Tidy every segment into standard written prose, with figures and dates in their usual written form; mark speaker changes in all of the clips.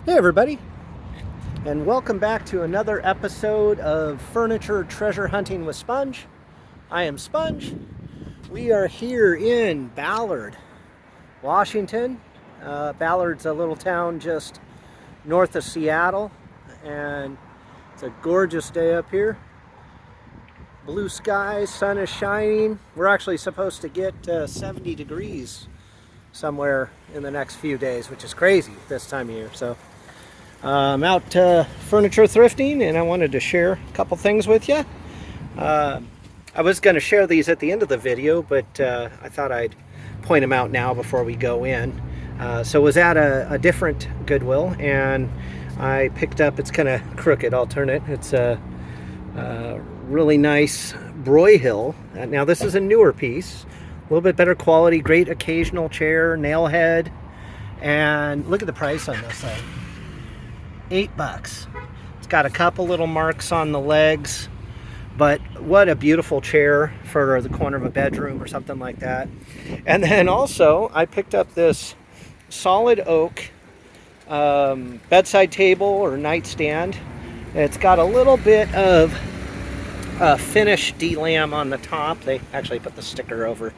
Speaker 1: Hey everybody, and welcome back to another episode of Furniture Treasure Hunting with Sponge. I am Sponge. We are here in Ballard, Washington. Ballard's a little town just north of Seattle, and it's a gorgeous day up here. Blue skies, sun is shining. We're actually supposed to get 70 degrees somewhere in the next few days, which is crazy this time of year. So I'm out furniture thrifting, and I wanted to share a couple things with you. I was going to share these at the end of the video, but I thought I'd point them out now before we go in. So I was at a different Goodwill, and I picked up, it's kind of crooked, I'll turn it. It's a really nice Broyhill. Now this is a newer piece, a little bit better quality, great occasional chair, nail head, and look at the price on this thing. $8. It's got a couple little marks on the legs, but what a beautiful chair for the corner of a bedroom or something like that. And then also I picked up this solid oak bedside table or nightstand. It's got a little bit of finish delam on the top. They actually put the sticker over.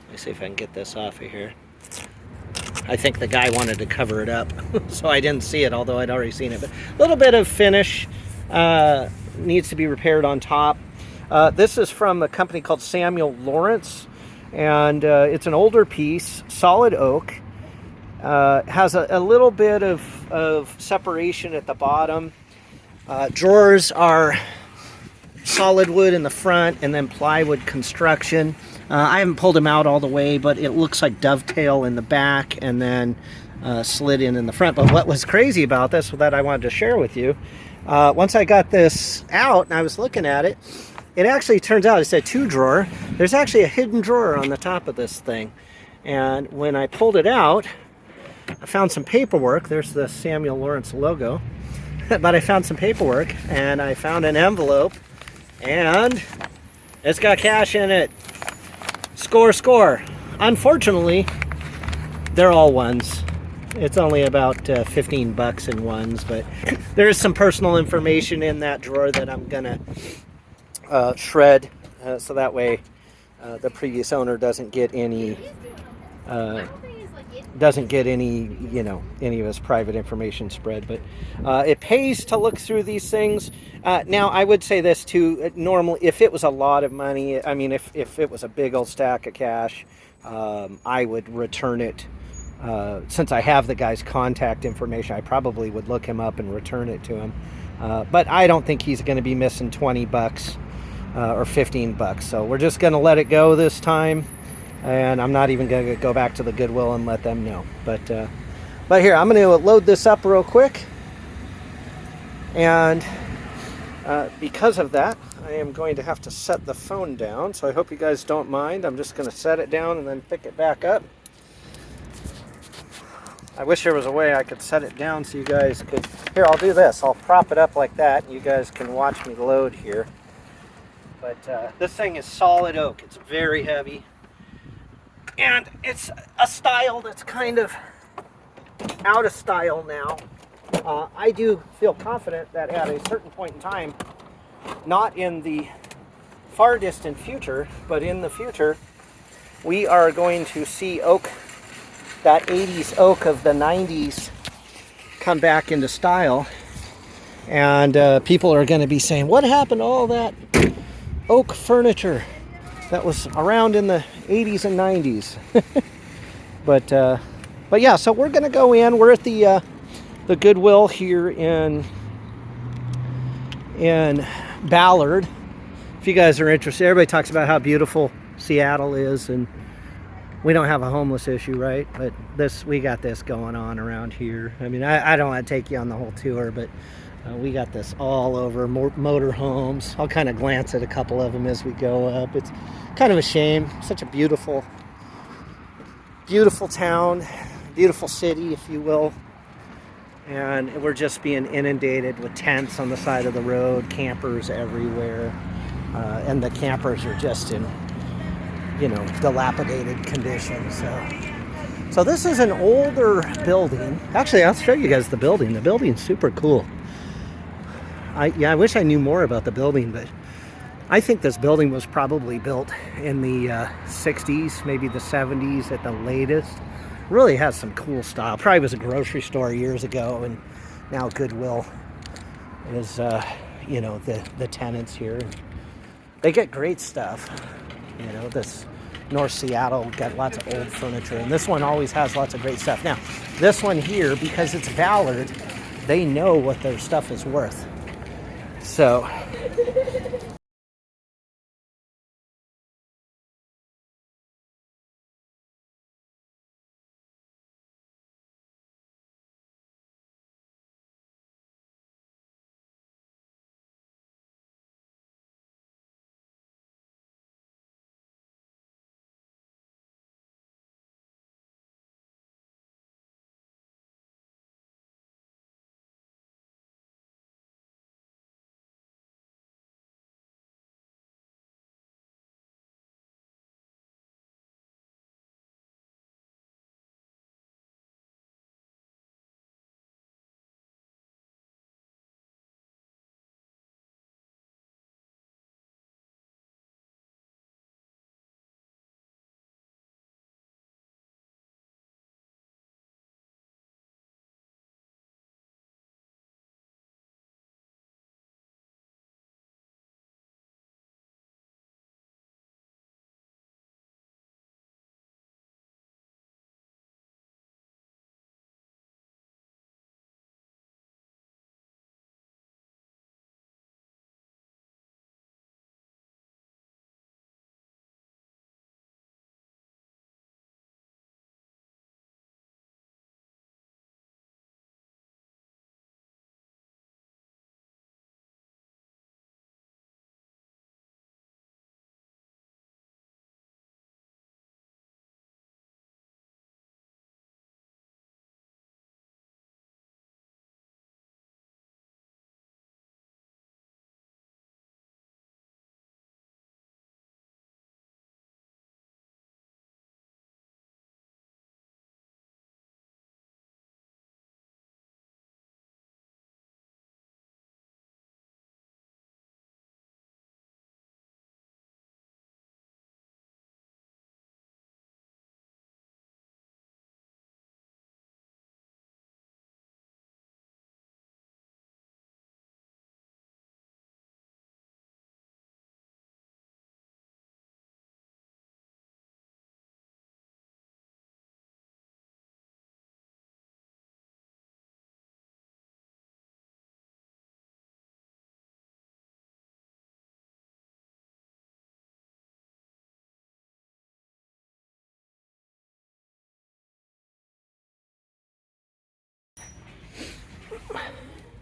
Speaker 1: Let me see if I can get this off of here. I think the guy wanted to cover it up, so I didn't see it, although I'd already seen it. But a little bit of finish needs to be repaired on top. This is from a company called Samuel Lawrence, and it's an older piece, solid oak. Has a little bit of separation at the bottom. Drawers are solid wood in the front and then plywood construction. I haven't pulled them out all the way, but it looks like dovetail in the back and then slid in the front. But what was crazy about this that I wanted to share with you, once I got this out and I was looking at it, it actually turns out it's a 2-drawer. There's actually a hidden drawer on the top of this thing. And when I pulled it out, I found some paperwork. There's the Samuel Lawrence logo. But I found some paperwork, and I found an envelope, and it's got cash in it. Score. Unfortunately, they're all ones. It's only about $15 in ones, but there is some personal information in that drawer that I'm gonna shred, so that way the previous owner doesn't get any any of his private information spread. But it pays to look through these things. Now I would say this too, normally if it was a lot of money, I mean if it was a big old stack of cash, I would return it. Since I have the guy's contact information, I probably would look him up and return it to him. But I don't think he's going to be missing $20 or $15, so we're just going to let it go this time. And I'm not even going to go back to the Goodwill and let them know. But here, I'm going to load this up real quick. And because of that, I am going to have to set the phone down. So I hope you guys don't mind. I'm just going to set it down and then pick it back up. I wish there was a way I could set it down so you guys could... Here, I'll do this. I'll prop it up like that. And you guys can watch me load here. But this thing is solid oak. It's very heavy. And it's a style that's kind of out of style now. I do feel confident that at a certain point in time, not in the far distant future, but in the future, we are going to see oak, that 80s oak of the 90s, come back into style. And people are going to be saying, what happened to all that oak furniture that was around in the 80s and 90s? But yeah, so we're gonna go in. We're at the Goodwill here in Ballard. If you guys are interested, everybody talks about how beautiful Seattle is, and we don't have a homeless issue, right? But we got this going on around here. I mean, I don't want to take you on the whole tour, but we got this all over. Motor homes. I'll kind of glance at a couple of them as we go up. It's kind of a shame. Such a beautiful town, beautiful city, if you will. And we're just being inundated with tents on the side of the road, campers everywhere. And the campers are just in, dilapidated condition. So So this is an older building. Actually, I'll show you guys the building. The building's super cool. I wish I knew more about the building, but I think this building was probably built in the 60s, maybe the 70s at the latest. Really has some cool style. Probably was a grocery store years ago, and now Goodwill is, you know, the tenants here. They get great stuff. You know, this North Seattle got lots of old furniture, and this one always has lots of great stuff. Now, this one here, because it's Ballard, they know what their stuff is worth. So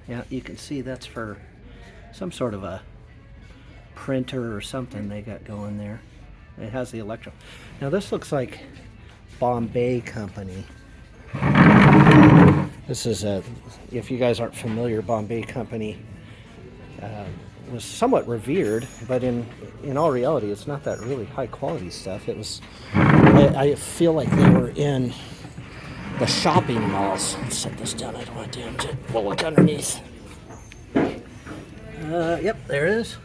Speaker 1: yeah, you can see that's for some sort of a printer or something they got going there. It has the electro. Now this looks like Bombay Company. This is a, if you guys aren't familiar, Bombay Company was somewhat revered, but in all reality, it's not that really high quality stuff. It was, I feel like they were in the shopping malls. Let's set this down, I don't want to damage it. We'll look underneath. Yep, there it is.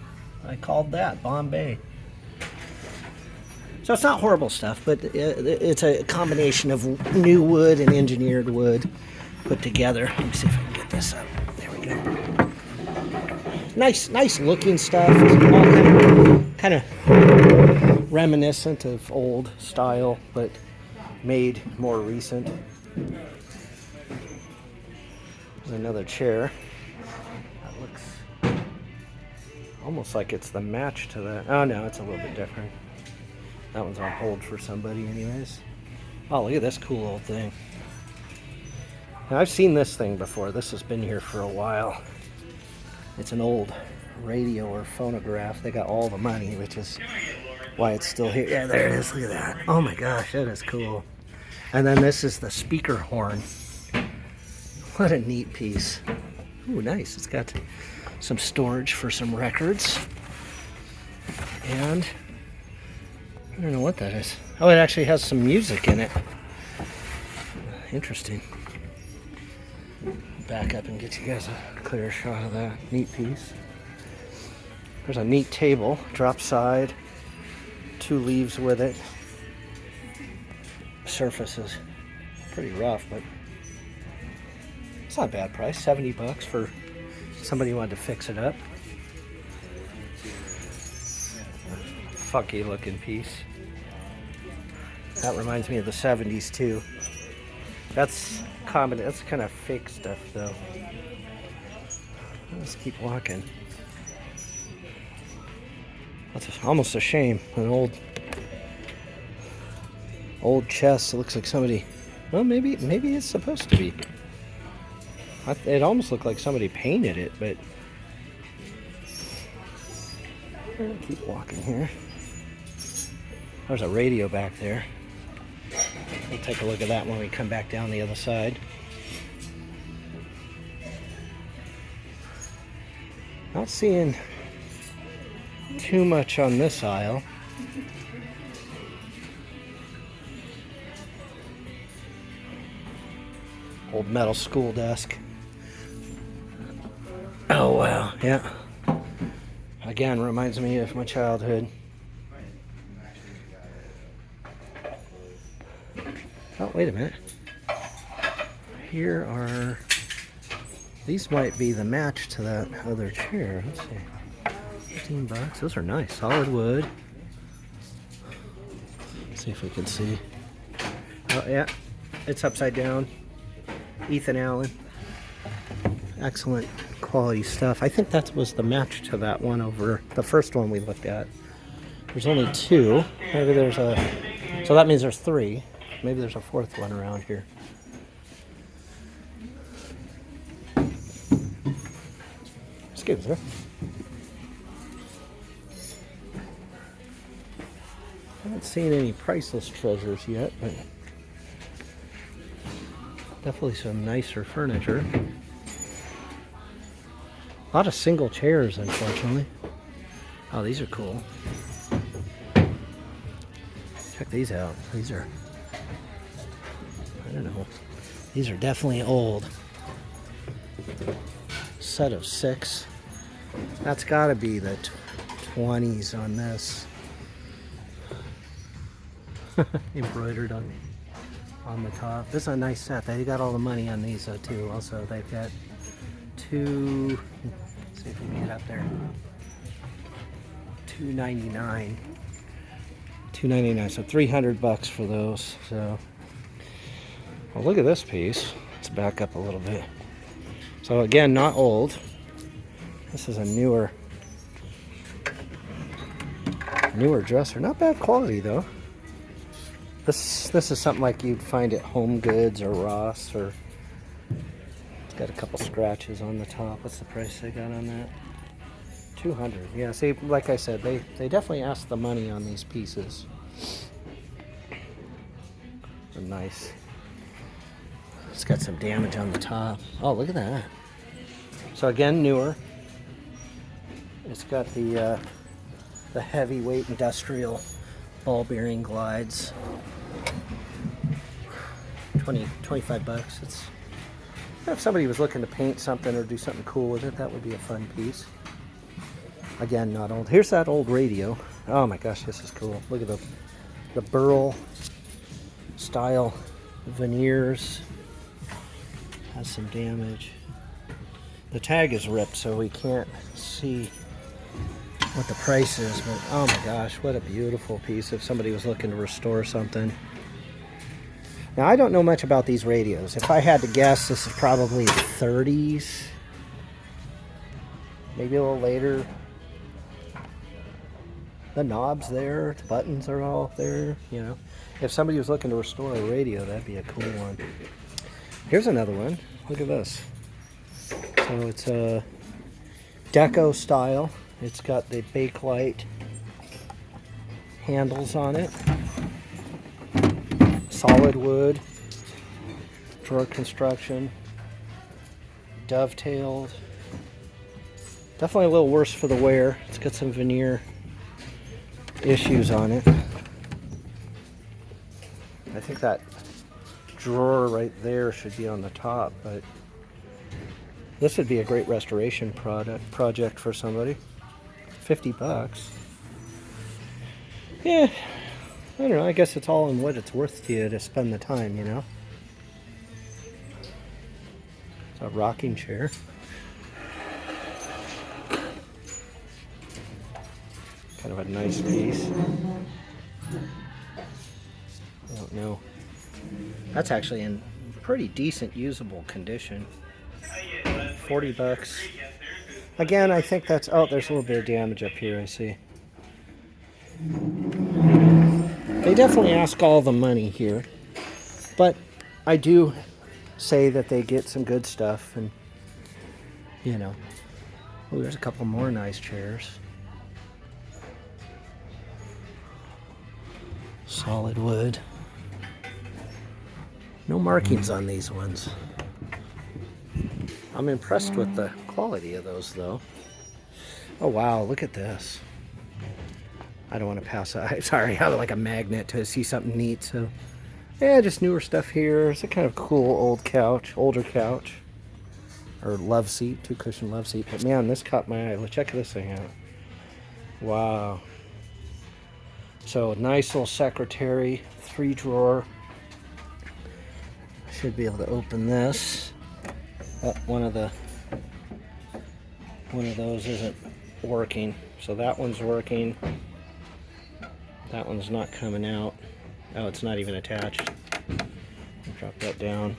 Speaker 1: I called that Bombay. So it's not horrible stuff, but it's a combination of new wood and engineered wood put together. Let me see if I can get this up. There we go. Nice looking stuff. All kind of reminiscent of old style, but made more recent. There's another chair. That looks almost like it's the match to that. Oh no, it's a little bit different. That one's on hold for somebody anyways. Oh, look at this cool old thing. Now, I've seen this thing before. This has been here for a while. It's an old radio or phonograph. They got all the money, which is why it's still here. Yeah, there it is. Look at that. Oh my gosh, that is cool. And then this is the speaker horn. What a neat piece. Ooh, nice. It's got some storage for some records. And I don't know what that is. Oh, it actually has some music in it. interesting. Back up and get you guys a clear shot of that neat piece. There's a neat table, drop side, 2 leaves with it. Surface is pretty rough, but it's not a bad price. $70 for somebody who wanted to fix it up. Funky looking piece. That reminds me of the 70s too. That's common. That's kind of fake stuff though. Let's keep walking. That's almost a shame. An old chest. It looks like somebody. Well, maybe it's supposed to be. It almost looked like somebody painted it, but we're gonna keep walking here. There's a radio back there. We'll take a look at that when we come back down the other side. Not seeing too much on this aisle. Old metal school desk. Oh wow, yeah. Again, reminds me of my childhood. Oh, wait a minute. Here are... These might be the match to that other chair. Let's see. $15. Those are nice. Solid wood. Let's see if we can see. Oh, yeah. It's upside down. Ethan Allen. Excellent quality stuff. I think that was the match to that one over the first one we looked at. There's only 2. Maybe there's a... So that means there's 3. Maybe there's a 4th one around here. Excuse me. I haven't seen any priceless treasures yet, but definitely some nicer furniture. A lot of single chairs, unfortunately. Oh, these are cool. Check these out. These are... I don't know. These are definitely old. Set of 6. That's got to be the 20s on this. Embroidered on the top. This is a nice set. They got all the money on these too. Also, they've got 2. Let's see if we can get up there. $299. $299. So $300 for those. So. Well, look at this piece. Let's back up a little bit. So again, not old. This is a newer dresser. Not bad quality though. This is something like you'd find at Home Goods or Ross, or it's got a couple scratches on the top. What's the price they got on that? $200. Yeah, see, like I said, they definitely asked the money on these pieces. They're nice. It's got some damage on the top. Oh, look at that. So again, newer. It's got the heavyweight industrial ball bearing glides. $25. It's, if somebody was looking to paint something or do something cool with it, that would be a fun piece. Again, not old. Here's that old radio. Oh my gosh, this is cool. Look at the burl style veneers. Has some damage. The tag is ripped, so we can't see what the price is, but oh my gosh, what a beautiful piece if somebody was looking to restore something. Now, I don't know much about these radios. If I had to guess, this is probably 30s. Maybe a little later. The knob's there, the buttons are all there, you know. If somebody was looking to restore a radio, that'd be a cool one. Here's another one. Look at this. So it's a deco style. It's got the bakelite handles on it. Solid wood. Drawer construction. Dovetailed. Definitely a little worse for the wear. It's got some veneer issues on it. I think that drawer right there should be on the top, but this would be a great restoration project for somebody. 50 bucks. Yeah, I don't know. I guess it's all in what it's worth to you to spend the time, you know? It's a rocking chair. Kind of a nice piece. I don't know. That's actually in pretty decent usable condition. 40 bucks. Again, I think that's, oh, there's a little bit of damage up here, I see. They definitely ask all the money here, but I do say that they get some good stuff, and you know. Oh, there's a couple more nice chairs. Solid wood. No markings on these ones. I'm impressed with the quality of those, though. Oh wow, look at this. I don't want to pass out. Sorry, I have like a magnet to see something neat. So yeah, just newer stuff here. It's a kind of cool old couch, older couch, or love seat, 2-cushion love seat. But man, this caught my eye. Let's check this thing out. Wow. So nice little secretary, 3-drawer. I should be able to open this. Oh, one of those isn't working. So that one's working. That one's not coming out. Oh, it's not even attached. Drop that down.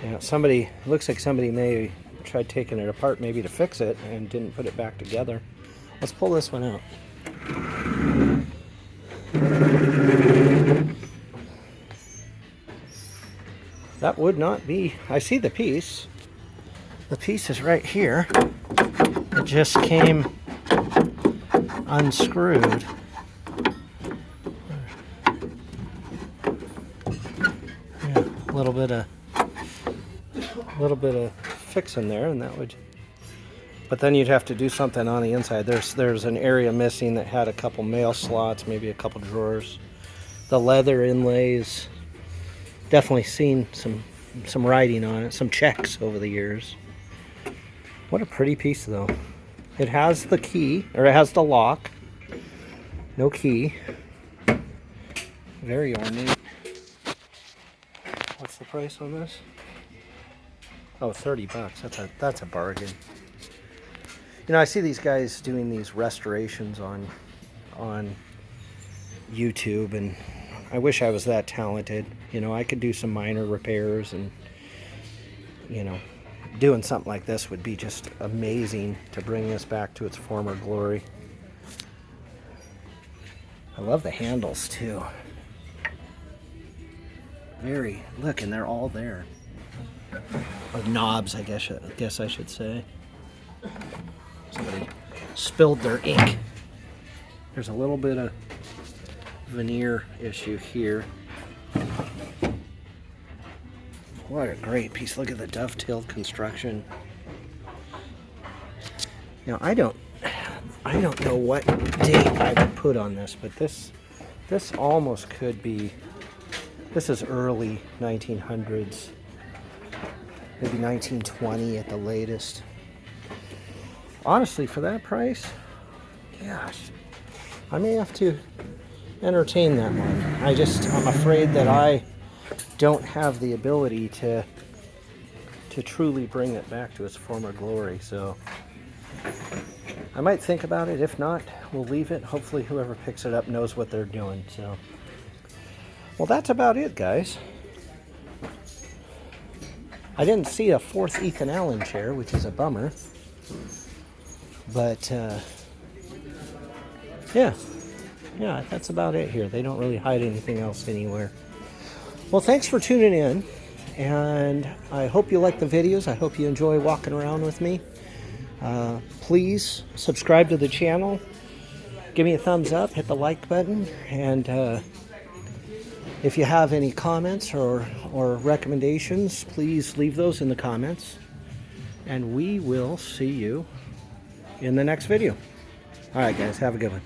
Speaker 1: Yeah, somebody, looks like somebody may tried taking it apart maybe to fix it and didn't put it back together. Let's pull this one out. That would not be, I see the piece. The piece is right here. It just came unscrewed. Yeah, a little bit of fixing there, and that would. But then you'd have to do something on the inside. There's an area missing that had a couple mail slots, maybe a couple drawers. The leather inlays. Definitely seen some writing on it, some checks over the years. What a pretty piece, though. It has the key, or it has the lock. No key. Very ornate. What's the price on this? Oh, 30 bucks. That's a bargain. You know, I see these guys doing these restorations on YouTube, and I wish I was that talented. You know, I could do some minor repairs, and you know, doing something like this would be just amazing to bring this back to its former glory. I love the handles too. Look, and they're all there. Or knobs, I guess I should say. Somebody spilled their ink. There's a little bit of veneer issue here. What a great piece. Look at the dovetailed construction. Now, I don't know what date I would put on this, but this almost could be, this is early 1900s, maybe 1920 at the latest. Honestly, for that price, gosh, I may have to entertain that one. I'm afraid that I don't have the ability to truly bring it back to its former glory. So I might think about it. If not, we'll leave it. Hopefully whoever picks it up knows what they're doing. So, well, that's about it, guys. I didn't see a 4th Ethan Allen chair, which is a bummer. But yeah, that's about it here. They don't really hide anything else anywhere. Well, thanks for tuning in, and I hope you like the videos. I hope you enjoy walking around with me. Please subscribe to the channel. Give me a thumbs up, hit the like button, and if you have any comments or recommendations, please leave those in the comments, and we will see you in the next video. All right, guys, have a good one.